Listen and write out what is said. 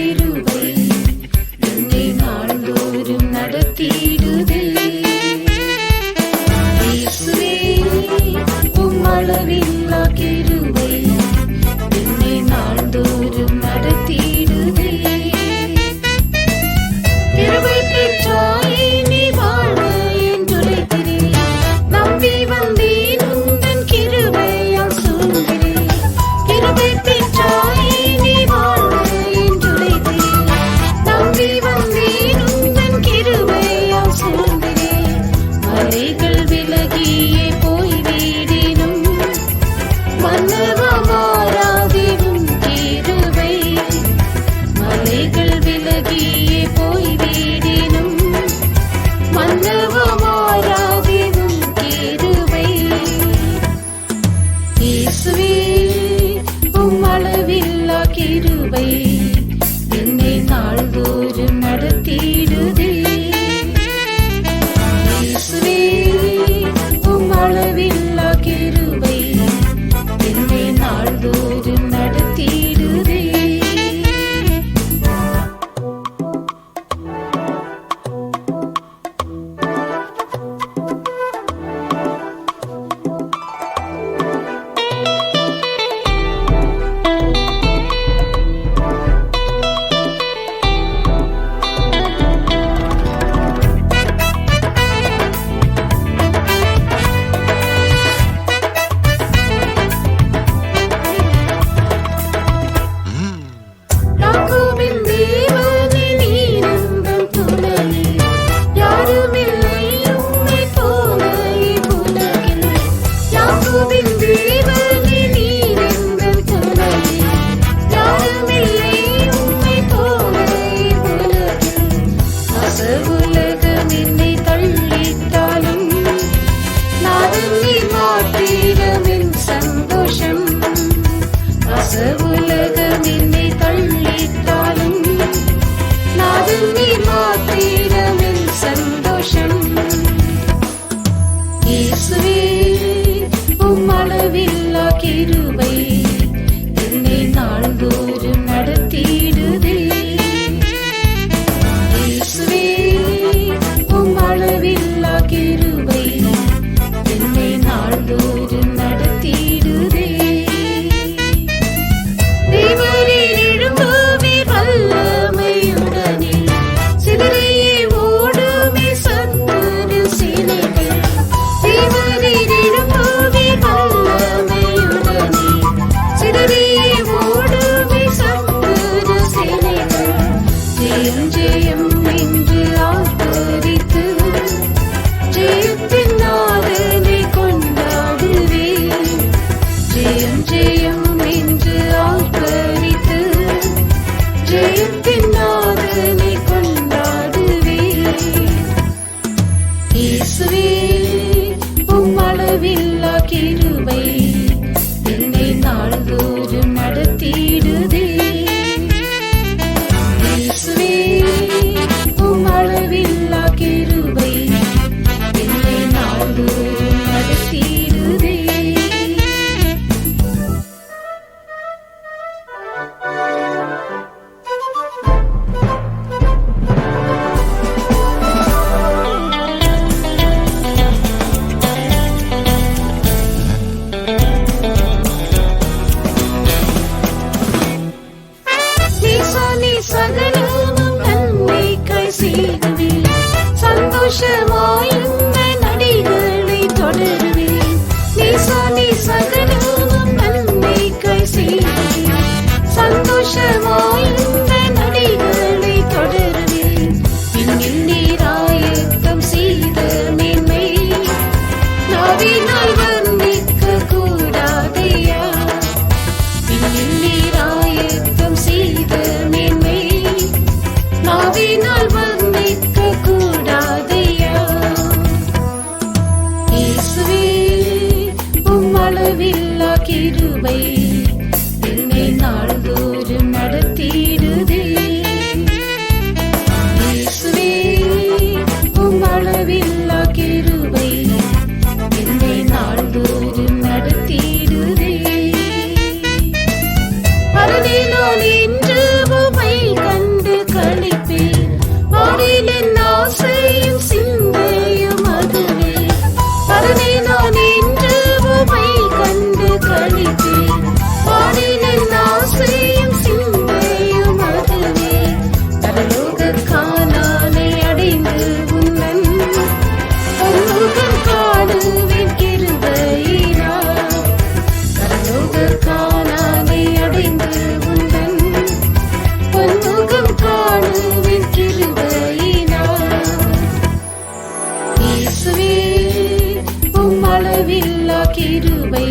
கிருபை என்னை நாள்தோறும் நடத்திடுதே. இயேசுவே உம் அளவில்லா கிருபை என்னை நாள்தோறும் நடத்திடுதே. கிருபை பெற்றாயே நீ வாழ என்றுரைக்கிறேன். நம்பி வந்தேன் உந்தன் கிருபையால் சூழ்கிறேன். கிருபை பெற்றாயே நீ வாழ என்றுரைக்கிறேன். நம்பி வந்தேன் உந்தன் கிருபையால் சூழ்கிறேன். மலைகள் விலகியே போய்விடினும் மன்னவா மாறாதிடும் கிருபை. மலைகள் விலகியே போய்விடினும் மன்னவா மாறாதிடும் கிருபை. இயேசுவே உம் அளவில்லா கிருபை என்னை நாள்தோறும் நடத்திடுதே. இயேசுவே உம் அளவில்லா கிருபை என்னை நாள்தோறும் நடத்திடுதே. யாக்கோபின் தேவனே நீர் எந்தன் துணையே. யாருமில்லை உம்மைப் போல இவ்வுலகில். யாக்கோபின் தேவனே நீர் எந்தன் துணையே. யாருமில்லை உம்மைப் போல இவ்வுலகில். அசவுலகம் என்னை தள்ளித்தாலும் நானும் நீர் மாத்திரமென் சந்தோஷம். அசவுலகம் என்னை தள்ளித்தாலும் நானும் நீர் மாத்திரமென் சந்தோஷம். இயேசுவே உம் அளவில்லா கிருபை என்னை நாள்தோறும் நடத்திடுதே. இயேசுவே உம் அளவில்லா கிருபை என்னை நாள்தோறும் நடத்திடுதே. தேவரீர் எழும்புவீர் வல்லமையுடனே. சிதறியே ஓடுமே சத்துரு சேனைகள். தேவரீர் எழும்புவீர் வல்லமையுடனே. சிதறியே ஓடுமே சத்துரு சேனைகள். ஜெயம் ஜெயம் என்று ஆர்ப்பரித்து ஜெயத்தின் நாதனை கொண்டாடுவேன். ஜெயம் ஜெயம் என்று ஆர்ப்பரித்து ஜெயத்தின் நாதனை கொண்டாடுவேன். இயேசுவே உம் அளவில்லா கிருபை என்னை நாள்தோறும் நடத்திடுதே. இயேசுவே உம் அளவில்லா கிருபை என்னை நாள்தோறும் நடத்திடுதே. நீ சகலமும் நன்மைக்காய் செய்துவேன். சந்தோஷமாய் உந்தன் அடிகளை தொடருவேன். நீ சகலமும் நன்மைக்காய் செய்துவேன். சந்தோஷமாய் உந்தன் அடிகளை தொடருவேன். விண்ணில் நீர் ஆயத்தம் செய்த மேன்மை நாவினால் வர்ணிக்க கூடாதையா. விண்ணில் நீர் ஆயத்தம் செய்த மேன்மை நாவினால் வர்ணிக்க கூடாதையா. இயேசுவே உம் அளவில்லா கிருபை என்னை நாள்தோறும் நடத்திடுதே. இயேசுவே உம் அளவில்லா கிருபை என்னை நாள்தோறும் நடத்திடுதே. பரதிலோ நின்று உம்மை அளவில்லா கிருபை